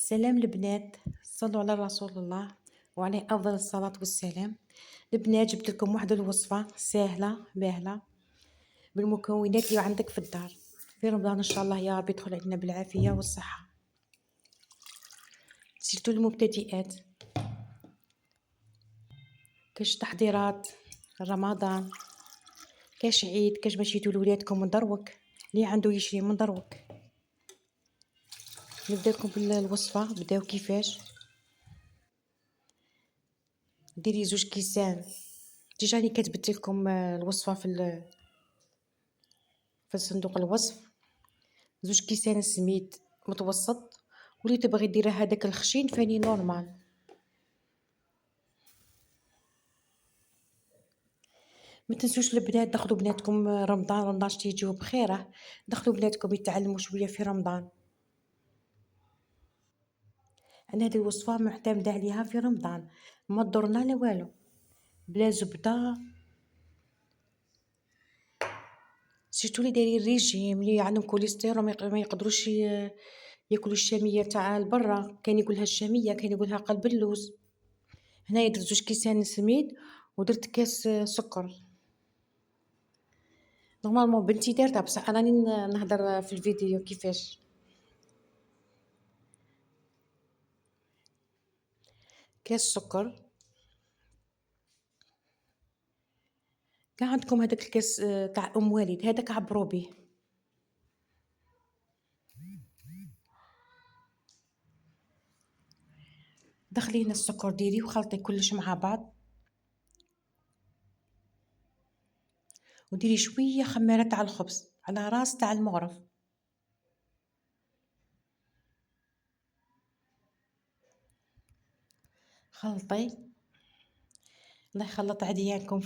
سلام البنات، صلوا على رسول الله وعليه أفضل الصلاة والسلام. البنات جبت لكم واحدة الوصفة سهلة باهلة بالمكونات اللي عندك في الدار في رمضان. إن شاء الله يا رب يدخل علينا بالعافية والصحة. سيرتو المبتدئات، كاش تحضيرات رمضان، كاش عيد، كاش باش يجيو لولادكم من دروك، اللي عنده يشري من دروك. نبدا لكم بالوصفة. بداو كيفاش. ديري 2 كيسان، ديجا راني كتبت لكم الوصفة في صندوق الوصف. 2 كيسان سميد متوسط، واللي تبغي ديري هذاك الخشين فاني نورمال. ما تنسوش البنات دخلوا بناتكم رمضان تيجيو بخيره، دخلوا بناتكم يتعلموا شويه في رمضان. انا هذه الوصفه معتمده عليها في رمضان، ما ضرنا لا والو، بلا زبده. سيرتو اللي دايرين ريجيم، اللي عندهم كوليسترول ما يقدروش ياكلوا الشاميه تاع البرا. كاين يقولها الشاميه، كاين يقولها قلب اللوز. هنايا درت 2 كيسان سميد ودرت كاس سكر. نورمالمون بنتي دارتها، بصح انا راني نهضر في الفيديو كيفاش. كاس سكر. كان عندكم هذاك الكاس تاع ام والد، هذاك عبروا به. دخلي هنا السكر ديري وخلطي كلش مع بعض، وديري شويه خميره تاع الخبز على راس تاع المغرف. خلطي. الله يخلط عديانكم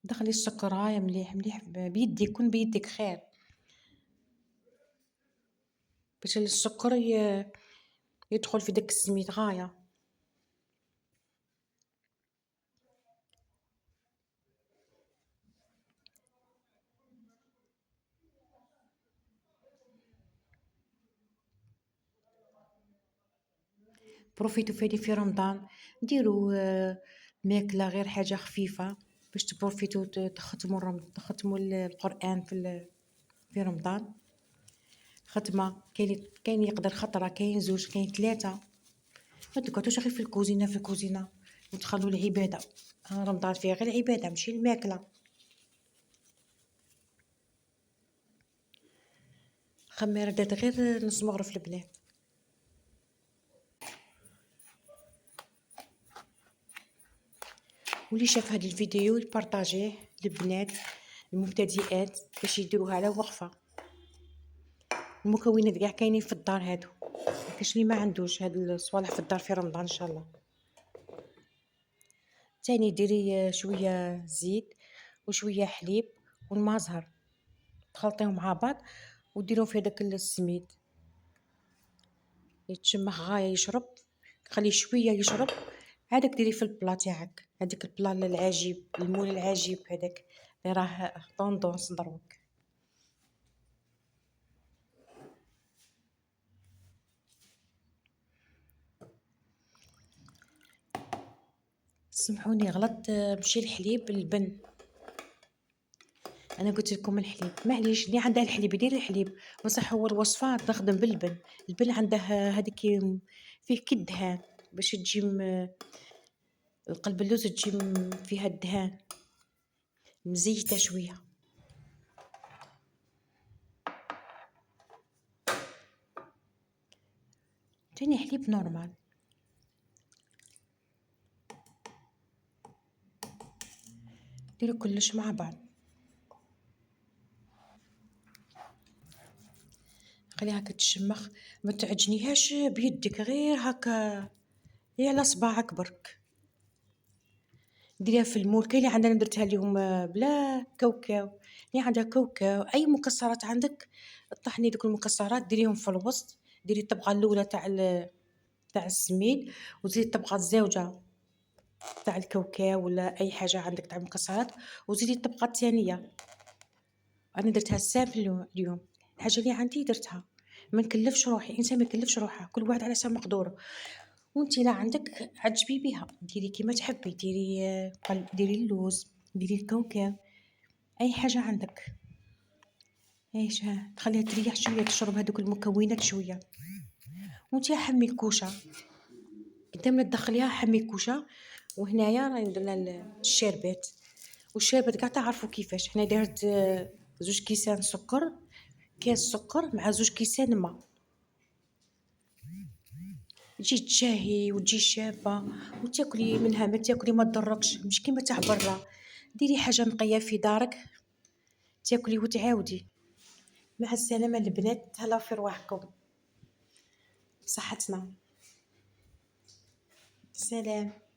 دخلي السكر هاي مليح مليح بيدك، كون بيدك خير، باش السكر يدخل في داك السميد غايه. بروفيتو في رمضان، ديروا ماكله غير حاجه خفيفه باش تبروفيتو تختموا القران في رمضان. ختمه، كاين يقدر خطره، كاين 2، كاين 3. ما تقعدوش غير في الكوزينه وتخلوا العباده. رمضان فيه غير العباده ماشي الماكله. خميره دات غير نص مغرف البنات. واللي شاف هذا الفيديو يبارطاجيه للبنات المبتدئات باش يديروها على وقفه. المكونات كاع كاينين في الدار هادو، كاش اللي ما عندوش هاد الصوالح في الدار في رمضان ان شاء الله. تاني ديري شويه زيت وشويه حليب والماء زهر، تخلطيهم مع بعض وديرهم في هذاك السميد يتشمخ غايه يشرب. خليه شويه يشرب، هذاك ديري في البلا تاعك، هذاك البلا العجيب، المول العجيب هذاك اللي راه طوندونس دروك. سمحوني غلطت، مشي الحليب البن. انا قلت لكم الحليب معليش، اللي عندها الحليب يدير الحليب، بصح هو الوصفه تخدم بالبن. البن عنده هذيك فيه كي الدهان باش تجي القلب اللوز تجي فيها الدهان مزيته شويه. تاني حليب نورمال. ديروا كلش مع بعض، خليها هكا تشمخ، ما تعجنيهاش بيدك، غير هكا هي على صباعك برك. ديريها في المول. كاين اللي عندنا درتها اليوم بلا كاوكاو، اللي عندها كاوكاو اي مكسرات عندك طحني دوك المكسرات ديريهم في الوسط. ديري الطبقه الاولى تاع السميد، وزيدي الطبقه الزوجه تاع الكاوكاو ولا اي حاجه عندك تاع المكسرات، وزيدي الطبقه الثانيه. أنا درتها سامبل اليوم، الحاجة اللي عندي درتها، ما نكلفش روحي، الإنسان ما يكلفش روحه، كل واحد على حسب مقدوره. وأنتِ لا عندك عجبي بها، ديري كيما تحبي، ديري ديري اللوز، ديري الكاوكاو، أي حاجة عندك. عيش تخليها تريح شوية تشرب هادوك المكونات شوية. وأنتِ حمي الكوشة، قدام لا تدخليها حمي الكوشة. وهنايا راني درنا الشربات، والشربات قاع تعرفوا كيفاش. هنا درت 2 كيسان سكر، كاس سكر مع 2 كيسان ما، تجي تشاهي وتجي شابة وتاكلي منها، ما تاكلي ما تضركش، مش كيما تاع برا. ديري حاجة نقية في دارك تاكلي وتعاودي. مع السلامة البنات، تهلاو في رواحكم، صحتنا، سلام.